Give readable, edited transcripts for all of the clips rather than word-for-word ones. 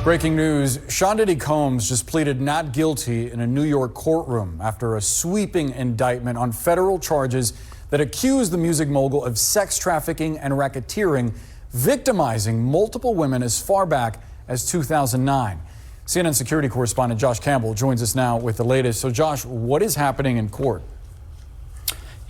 Breaking news, Sean Diddy Combs just pleaded not guilty in a New York courtroom after a sweeping indictment on federal charges that accuse the music mogul of sex trafficking and racketeering, victimizing multiple women as far back as 2009. CNN security correspondent Josh Campbell joins us now with the latest. So Josh, what is happening in court?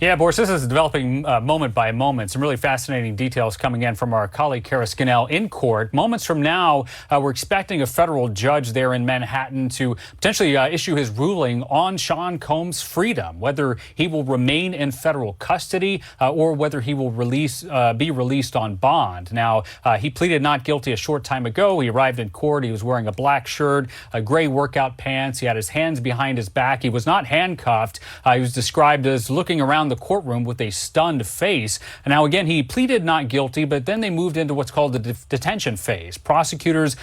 Yeah, Boris, this is developing moment by moment. Some really fascinating details coming in from our colleague Kara Scannell in court. Moments from now, we're expecting a federal judge there in Manhattan to potentially issue his ruling on Sean Combs' freedom, whether he will remain in federal custody or whether he will be released on bond. Now, he pleaded not guilty a short time ago. He arrived in court. He was wearing a black shirt, gray workout pants. He had his hands behind his back. He was not handcuffed. He was described as looking around the courtroom with a stunned face. And now, again, he pleaded not guilty, but then they moved into what's called the detention phase. Prosecutors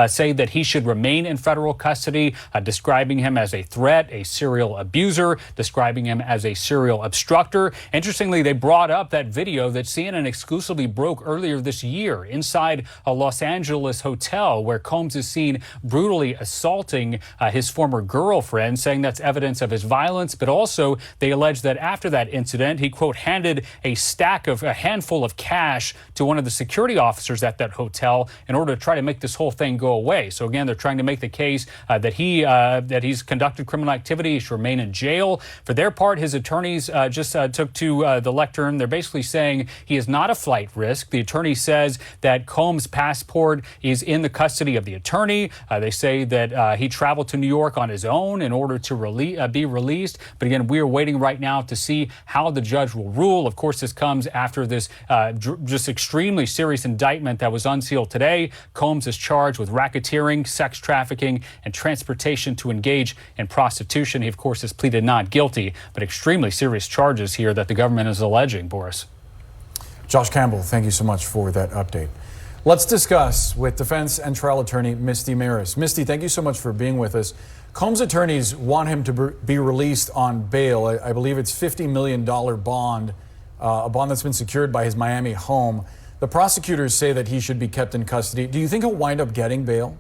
say that he should remain in federal custody, describing him as a threat, a serial abuser, describing him as a serial obstructor. Interestingly, they brought up that video that CNN exclusively broke earlier this year inside a Los Angeles hotel where Combs is seen brutally assaulting his former girlfriend, saying that's evidence of his violence. But also, they allege that after that incident, he, quote, handed a handful of cash to one of the security officers at that hotel in order to try to make this whole thing go away. So again, they're trying to make the case that he's conducted criminal activity. He should remain in jail. For their part, his attorneys just took to the lectern. They're basically saying he is not a flight risk. The attorney says that Combs' passport is in the custody of the attorney. They say that he traveled to New York on his own in order to be released. But again, we are waiting right now to see how the judge will rule. Of course, this comes after this just extremely serious indictment that was unsealed today. Combs is charged with racketeering, sex trafficking, and transportation to engage in prostitution. He, of course, has pleaded not guilty, but extremely serious charges here that the government is alleging, Boris. Josh Campbell, thank you so much for that update. Let's discuss with defense and trial attorney Misty Maris. Misty, thank you so much for being with us. Combs' attorneys want him to be released on bail. I believe it's $50 million bond, a bond that's been secured by his Miami home. The prosecutors say that he should be kept in custody. Do you think he'll wind up getting bail?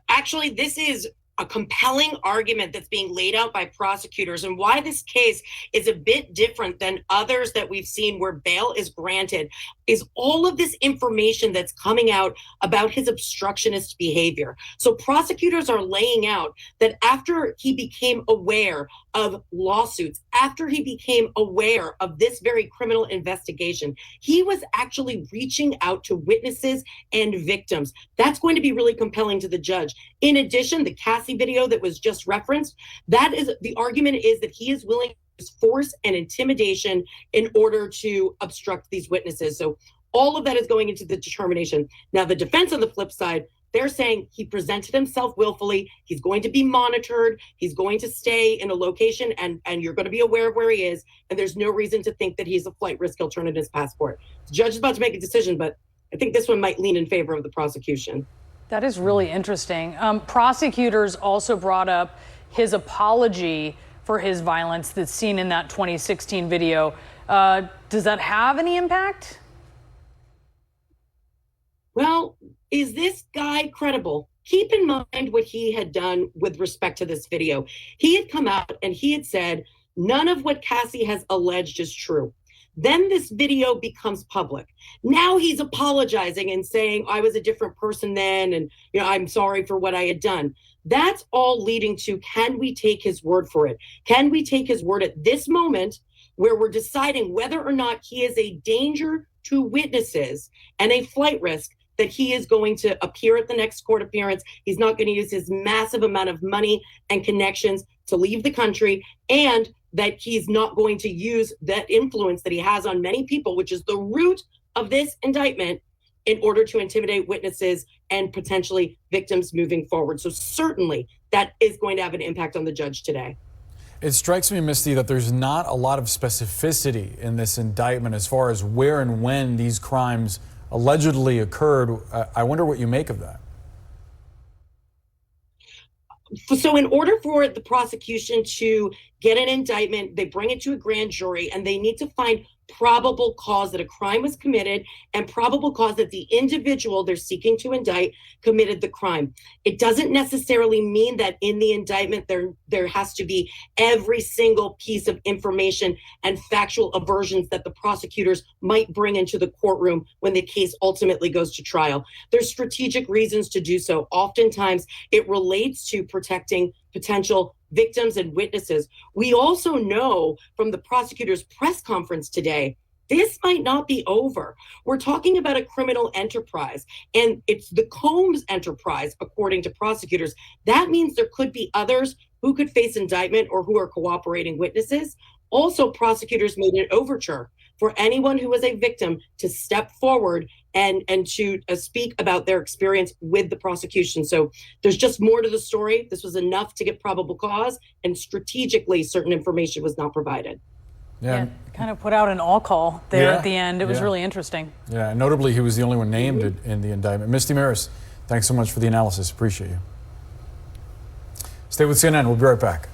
Actually, this is a compelling argument that's being laid out by prosecutors, and why this case is a bit different than others that we've seen where bail is granted is all of this information that's coming out about his obstructionist behavior. So prosecutors are laying out that after he became aware of lawsuits, after he became aware of this very criminal investigation, he was actually reaching out to witnesses and victims. That's going to be really compelling to the judge. In addition, the Cassie video that was just referenced, that is the argument is that he is willing to use force and intimidation in order to obstruct these witnesses. So all of that is going into the determination. Now, the defense on the flip side, they're saying he presented himself willfully. He's going to be monitored. He's going to stay in a location and you're going to be aware of where he is. And there's no reason to think that he's a flight risk. He'll turn in his passport. The judge is about to make a decision, but I think this one might lean in favor of the prosecution. That is really interesting. Prosecutors also brought up his apology for his violence that's seen in that 2016 video. Does that have any impact? Well, is this guy credible? Keep in mind what he had done with respect to this video. He had come out and he had said, none of what Cassie has alleged is true. Then this video becomes public. Now he's apologizing and saying, I was a different person then, and I'm sorry for what I had done. That's all leading to, can we take his word for it? Can we take his word at this moment where we're deciding whether or not he is a danger to witnesses and a flight risk, that he is going to appear at the next court appearance? He's not going to use his massive amount of money and connections to leave the country, and that he's not going to use that influence that he has on many people, which is the root of this indictment, in order to intimidate witnesses and potentially victims moving forward. So certainly that is going to have an impact on the judge today. It strikes me, Misty, that there's not a lot of specificity in this indictment as far as where and when these crimes allegedly occurred. I wonder what you make of that. So in order for the prosecution to get an indictment, they bring it to a grand jury and they need to find probable cause that a crime was committed and probable cause that the individual they're seeking to indict committed the crime. It doesn't necessarily mean that in the indictment there has to be every single piece of information and factual aversions that the prosecutors might bring into the courtroom when the case ultimately goes to trial. There's strategic reasons to do so. Oftentimes it relates to protecting potential victims and witnesses. We also know from the prosecutor's press conference today, this might not be over. We're talking about a criminal enterprise, and it's the Combs enterprise, according to prosecutors. That means there could be others who could face indictment or who are cooperating witnesses. Also, prosecutors made an overture for anyone who was a victim to step forward and to speak about their experience with the prosecution. So there's just more to the story. This was enough to get probable cause, and strategically certain information was not provided. Yeah, kind of put out an all call there at the end. It was really interesting. Yeah, notably he was the only one named in the indictment. Misty Maris, thanks so much for the analysis. Appreciate you. Stay with CNN. We'll be right back.